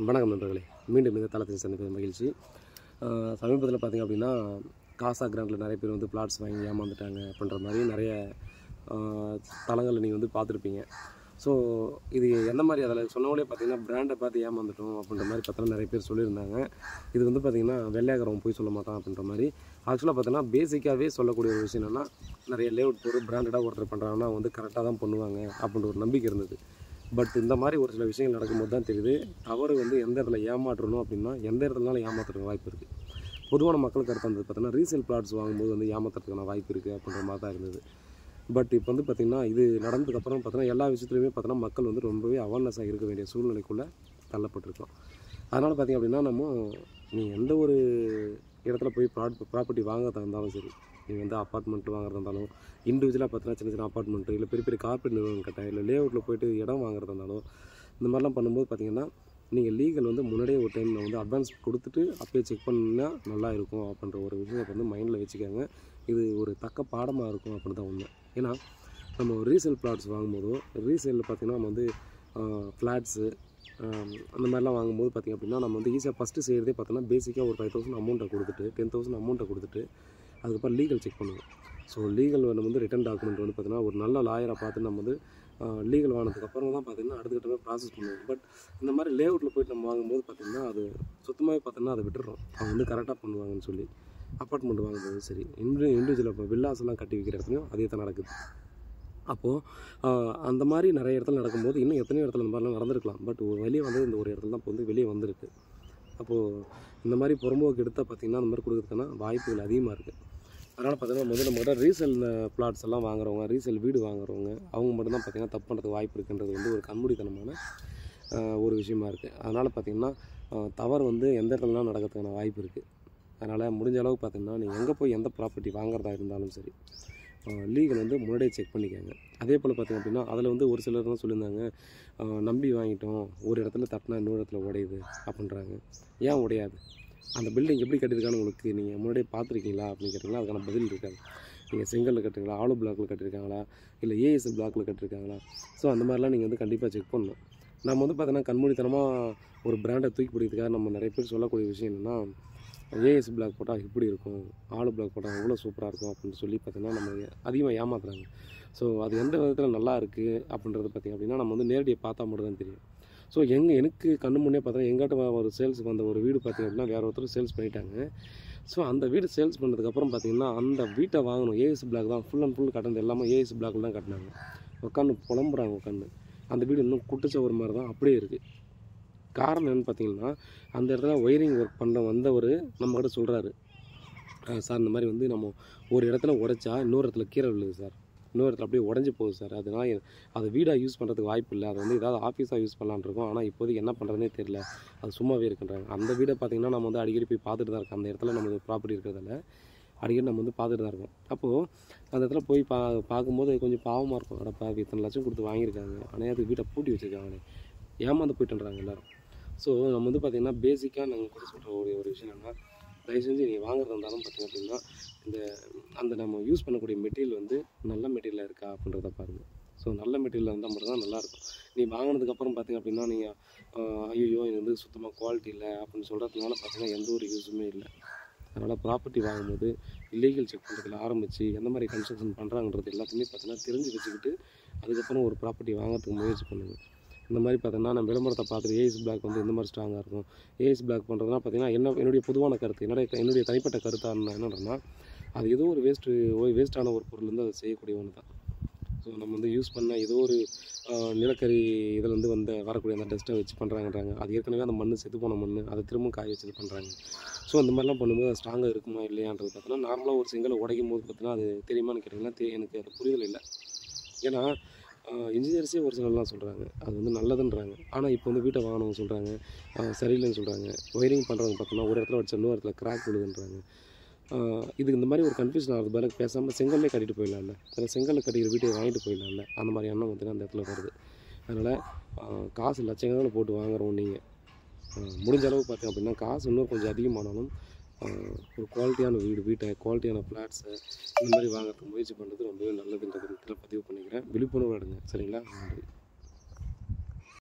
வணக்கம் நண்பர்களே, மீண்டும் இந்த தளத்தில் சந்திப்பது மகிழ்ச்சி. சமீபத்தில் பார்த்திங்க அப்படின்னா, காசா கிராண்டில் நிறைய பேர் வந்து பிளாட்ஸ் வாங்கி ஏமாந்துட்டாங்க அப்படின்ற மாதிரி நிறைய தளங்களில் நீங்கள் வந்து பார்த்துருப்பீங்க. ஸோ இது எந்த மாதிரி அதில் சொன்னவங்களே பார்த்திங்கன்னா பிராண்டை பார்த்து ஏமாந்துட்டோம் அப்படின்ற மாதிரி பார்த்தோன்னா நிறைய பேர் சொல்லியிருந்தாங்க. இது வந்து பார்த்திங்கன்னா வெள்ளையாகிறவன் போய் சொல்ல மாட்டான் அப்படின்ற மாதிரி. ஆக்சுவலாக பார்த்தோன்னா பேசிக்காகவே சொல்லக்கூடிய ஒரு விஷயம் என்னென்னா, நிறைய லேஅவுட் போட்டு பிராண்டடாக ஒருத்தர் பண்ணுறாங்கன்னா வந்து கரெக்டாக தான் பண்ணுவாங்க அப்படின்ற ஒரு நம்பிக்கை இருந்தது. பட் இந்த மாதிரி ஒரு சில விஷயங்கள் நடக்கும்போது தான் தெரியுது, தவறு வந்து எந்த இடத்துல ஏமாற்றணும் அப்படின்னா எந்த இடத்துலனாலும் ஏமாற்றுறதுக்கு வாய்ப்பு இருக்குது. பொதுவான மக்கள் கருத்து வந்து பார்த்தீங்கன்னா ரீசேல் பிளாட்ஸ் வாங்கும்போது வந்து ஏமாற்றுறதுக்கான வாய்ப்பு இருக்குது அப்படின்ற மாதிரி தான் இருந்தது. பட் இப்போ வந்து பார்த்திங்கன்னா இது நடந்ததுக்கப்புறம் பார்த்தீங்கன்னா எல்லா விஷயத்துலையுமே பார்த்தீங்கன்னா மக்கள் வந்து ரொம்பவே அவேர்னஸாக இருக்க வேண்டிய சூழ்நிலைக்குள்ளே தள்ளப்பட்டிருக்கோம். அதனால் பார்த்திங்க அப்படின்னா நீ எந்த ஒரு இடத்துல போய் ப்ராப்பர்ட்டி வாங்குறதா இருந்தாலும் சரி, நீங்கள் வந்து அப்பார்ட்மெண்ட்டு வாங்குறதா இருந்தாலும், இண்டிவிஜுவலாக பார்த்தீங்கன்னா சின்ன சின்ன அப்பார்ட்மெண்ட்டு இல்லை பெரிய பெரிய கார்ப்பரேட் நிறுவனம் கட்ட இல்லை லேஅவுட்டில் போய்ட்டு இடம் வாங்குறதா இருந்தாலும், இந்த மாதிரிலாம் பண்ணும்போது பார்த்திங்கன்னா நீங்கள் லீகல் வந்து முன்னாடியே ஒரு டைமில் வந்து அட்வான்ஸ் கொடுத்துட்டு அப்போயே செக் பண்ணால் நல்லா இருக்கும் அப்படின்ற ஒரு விஷயத்தை வந்து மைண்டில் வச்சுக்காங்க. இது ஒரு தக்க பாடமாக இருக்கும் அப்படின்னு தான் உண்மை. ஏன்னா நம்ம ரீசேல் பிளாட்ஸ் வாங்கும்போதோ, ரீசேலில் பார்த்திங்கன்னா நம்ம வந்து ஃப்ளாட்ஸு அந்த மாதிரிலாம் வாங்கும்போது பார்த்திங்க அப்படின்னா நம்ம வந்து ஈஸியாக ஃபஸ்ட்டு செய்கிறதே பார்த்தோன்னா பேசிக்காக ஒரு 5,000 அமௌண்ட்டை கொடுத்துட்டு 10,000 அமௌண்ட்டை கொடுத்துட்டு அதுக்கப்புறம் லீகல் செக் பண்ணுவோம். ஸோ லீகல் நம்ம வந்து ரிட்டன் டாக்குமெண்ட் வந்து பார்த்திங்கன்னா ஒரு நல்ல லாயரை பார்த்து நம்ம வந்து லீகல் வாங்கினதுக்கப்புறம் தான் பார்த்திங்கன்னா அடுத்த கட்டமாக ப்ராசஸ் பண்ணுவோம். பட் இந்த மாதிரி லேஅவுட்டில் போய்ட்டு நம்ம வாங்கும்போது பார்த்திங்கன்னா அது சுத்தமாகவே பார்த்தோன்னா அதை விட்டுடுறோம். அவங்க வந்து கரெக்டாக பண்ணுவாங்கன்னு சொல்லி. அப்பார்ட்மெண்ட் வாங்கும்போது சரி, இண்டிவிஜுவல் இப்போ வில்லாஸ்லாம் கட்டி வைக்கிற இடத்துலையும் அதே தான் நடக்குது. அப்போது அந்த மாதிரி நிறைய இடத்துல நடக்கும்போது இன்னும் எத்தனையோ இடத்துல இந்த மாதிரிலாம் நடந்திருக்கலாம். பட் வெளியே வந்து இந்த ஒரு இடத்துல தான் இப்போ வந்து வெளியே வந்திருக்கு. அப்போது இந்த மாதிரி புறம்போக்கு எடுத்தால் பார்த்திங்கன்னா அந்த மாதிரி கொடுக்குறதுக்கான வாய்ப்புகள் அதிகமாக இருக்குது. அதனால் பார்த்திங்கன்னா முதல்ல ரீசேல் பிளாட்ஸ் எல்லாம் வாங்குறவங்க, ரீசேல் வீடு வாங்குறவங்க அவங்க மட்டும்தான் பார்த்திங்கன்னா தப்பு பண்ணுறதுக்கு வாய்ப்பு இருக்குன்றது வந்து ஒரு கண்மூடித்தனமான ஒரு விஷயமா இருக்குது. அதனால் பார்த்திங்கன்னா தவறு வந்து எந்த இடத்துலலாம் நடக்கிறதுக்கான வாய்ப்பு இருக்குது. அதனால் முடிஞ்ச அளவு பார்த்திங்கன்னா நீங்கள் எங்கே போய் எந்த ப்ராப்பர்ட்டி வாங்குறதா இருந்தாலும் சரி, லீகல் வந்து முன்னாடியே செக் பண்ணிக்கோங்க. அதே போல் பார்த்திங்க அப்படின்னா அதில் வந்து ஒரு சிலர்லாம் சொல்லியிருந்தாங்க, நம்பி வாங்கிட்டோம், ஒரு இடத்துல தட்டினா இன்னொரு இடத்துல உடையுது அப்படின்றாங்க. ஏன் உடையாது? அந்த பில்டிங் எப்படி கட்டியிருக்கான்னு உங்களுக்கு நீங்கள் முன்னாடியே பார்த்துருக்கீங்களா அப்படின்னு கேட்டிங்கன்னா அதுக்கான பதில் இருக்காது. நீங்கள் செங்கலில் கட்டுறீங்களா, ஆலோ பிளாக்கில் கட்டியிருக்காங்களா, இல்லை ஏஎஸ்எல் பிளாக்கில் கட்டியிருக்காங்களா? ஸோ அந்த மாதிரிலாம் நீங்கள் வந்து கண்டிப்பாக செக் பண்ணணும். நம்ம வந்து பார்த்தீங்கன்னா கண்மூடித்தனமாக ஒரு பிராண்டை தூக்கி பிடிக்கிறதுக்காக நம்ம நிறைய பேர் சொல்லக்கூடிய விஷயம் என்னென்னா, ஏஎஸ் பிளாக் போட்டால் இப்படி இருக்கும், ஆலோ பிளாக் போட்டால் எவ்வளோ சூப்பராக இருக்கும் அப்படின்னு சொல்லி பார்த்தீங்கன்னா நம்ம அதிகமாக ஏமாத்துறாங்க. ஸோ அது எந்த விதத்தில் நல்லா இருக்குது அப்படின்றது பார்த்திங்க அப்படின்னா நம்ம வந்து நேரடியாக பார்த்தா மட்டும் தான் தெரியும். ஸோ எனக்கு கண்ணு முன்னே பார்த்தா எங்கிட்ட ஒரு சேல்ஸுக்கு வந்த ஒரு வீடு பார்த்திங்க அப்படின்னா வேறு ஒருத்தர் சேல்ஸ் பண்ணிட்டாங்க. ஸோ அந்த வீடு சேல்ஸ் பண்ணதுக்கப்புறம் பார்த்திங்கன்னா அந்த வீட்டை வாங்கணும் ஏஎஸ் பிளாக் தான் ஃபுல் அண்ட் ஃபுல் கட்டினது எல்லாமே ஏஎஸ் பிளாக்கில் தான் கட்டினாங்க. உட்காந்து புலம்புறாங்க. உட்காந்து அந்த வீடு இன்னும் குட்டிச்சவர் மாதிரி தான் அப்படியே இருக்குது. காரணம் என்னென்னு பார்த்தீங்கன்னா அந்த இடத்துல ஒயரிங் ஒர்க் பண்ண வந்தவர் நம்மக்கிட்ட சொல்கிறாரு, சார் இந்த மாதிரி வந்து நம்ம ஒரு இடத்துல உடைச்சா இன்னொரு இடத்துல கீரை விழுது சார், இன்னொரு இடத்துல அப்படியே உடஞ்சி போகுது சார், அதனால் அதை வீடாக யூஸ் பண்ணுறதுக்கு வாய்ப்பு இல்லை, அதை வந்து ஏதாவது ஆஃபீஸாக யூஸ் பண்ணலான்னு இருக்கோம், ஆனால் இப்போதைக்கு என்ன பண்ணுறதுனே தெரியல, அது சும்மாவே இருக்குன்றாங்க. அந்த வீடை பார்த்திங்கன்னா நம்ம வந்து அடிக்கடி போய் பார்த்துட்டு தான் இருக்கோம். அந்த இடத்துல நம்ம ப்ராப்பர்ட்டி இருக்கிறதால அடிக்கடி நம்ம வந்து பார்த்துட்டு தான் இருக்கோம். அப்போது அந்த இடத்துல போய் பார்க்கும்போது கொஞ்சம் பாவமாக இருக்கும். அடப்பா இத்தனை லட்சம் கொடுத்து வாங்கியிருக்காங்க, ஆனால் அதுக்கு வீட்டை பூட்டி வச்சுருக்காங்களே, ஏமாந்து போயிட்டுன்றாங்க எல்லோரும். ஸோ நம்ம வந்து பார்த்திங்கன்னா பேசிக்காக நாங்கள் கூட சொல்கிற ஒரு விஷயம் என்னென்னா, தயவு செஞ்சு நீங்கள் வாங்குறதா இருந்தாலும் பார்த்திங்க அப்படின்னா அந்த நம்ம யூஸ் பண்ணக்கூடிய மெட்டீரியல் வந்து நல்ல மெட்டீரியலாக இருக்கா அப்படின்றத பாருங்கள். ஸோ நல்ல மெட்டீரியல் இருந்தால் மட்டும் தான் நல்லாயிருக்கும். நீ வாங்கினதுக்கப்புறம் பார்த்திங்க அப்படின்னா நீங்கள் ஐயோ இது வந்து சுத்தமாக குவாலிட்டி இல்லை அப்படின்னு சொல்கிறதுனால பார்த்திங்கன்னா எந்த ஒரு யூஸுமே இல்லை. அதனால் ப்ராப்பர்ட்டி வாங்கும்போது இல்லீகல் செக் பண்ணுறதுல ஆரம்பித்து எந்த மாதிரி கன்ஸ்ட்ரக்ஷன் பண்ணுறாங்கன்றது எல்லாத்தையுமே பார்த்திங்கன்னா தெரிஞ்சு வச்சுக்கிட்டு அதுக்கப்புறம் ஒரு ப்ராப்பர்ட்டி வாங்குறதுக்கு முயற்சி பண்ணுங்கள். இந்த மாதிரி பார்த்தீங்கன்னா நம்ம விளம்பரத்தை பார்த்துட்டு ஏஎஸ் பிளாக் வந்து இந்த மாதிரி ஸ்ட்ராங்காக இருக்கும், ஏஎஸ் பிளாக் பண்ணுறதுனா பார்த்திங்கன்னா என்னுடைய பொதுவான கருத்து, என்னுடைய தனிப்பட்ட கருத்தாக என்னன்னா அது ஏதோ ஒரு வேஸ்ட்டான ஒரு பொருள் வந்து அதை செய்யக்கூடிய ஒன்று தான். ஸோ நம்ம வந்து யூஸ் பண்ண ஏதோ ஒரு நிலக்கரி இதில் வந்து வரக்கூடிய அந்த டஸ்ட்டை வச்சு பண்ணுறாங்கன்றாங்க. அது ஏற்கனவே அந்த மண் செத்து போன மண் அதை திரும்ப காய வச்சு பண்ணுறாங்க. ஸோ அந்த மாதிரிலாம் பண்ணும்போது அது ஸ்ட்ராங்காக இருக்குமா இல்லையான்றது பார்த்தீங்கன்னா நார்மலாக ஒரு செங்கலை உடைக்கும் போது பார்த்தீங்கன்னா அது தெரியுமான்னு கேட்டிங்கன்னா எனக்கு அது புரிதல் இல்லை. ஏன்னா இன்ஜினியர்ஸே ஒரு சிலர்லாம் சொல்கிறாங்க அது வந்து நல்லதுன்றாங்க, ஆனால் இப்போ வந்து வீட்டை வாங்கினவங்க சொல்கிறாங்க சரியில்லைன்னு சொல்கிறாங்க. ஒயரிங் பண்ணுறவங்க பார்த்தோம்னா ஒரு இடத்துல வச்சா இன்னொரு இடத்துல கிராக் விழுதுன்றாங்க. இதுக்கு இந்த மாதிரி ஒரு கன்ஃபியூஷன் ஆகிறது பதிலாக பேசாமல் செங்கல்லே கட்டிட்டு போயிடலாம்ல, அதில் செங்கல்ல கட்டிக்கிற வீட்டை வாங்கிட்டு போயிடலாம்ல, அந்த மாதிரி எண்ணம் வந்து அந்த இடத்துல வருது. அதனால் காசு லட்சக்கணக்கில் போட்டு வாங்குறோம். நீங்கள் முடிஞ்ச அளவு பார்த்தீங்க அப்படின்னா காசு இன்னும் கொஞ்சம் அதிகமானாலும் ஒரு குவாலிட்டியான வீட்டை குவாலிட்டியான ஃப்ளாட்ஸை இந்த மாதிரி வாங்குறதுக்கு முயற்சி பண்ணுறது ரொம்பவே நல்லதுன்றதை பதிவு பண்ணிக்கிறேன். விழிப்புணர்வு எடுங்க. சரிங்களா? நன்றி.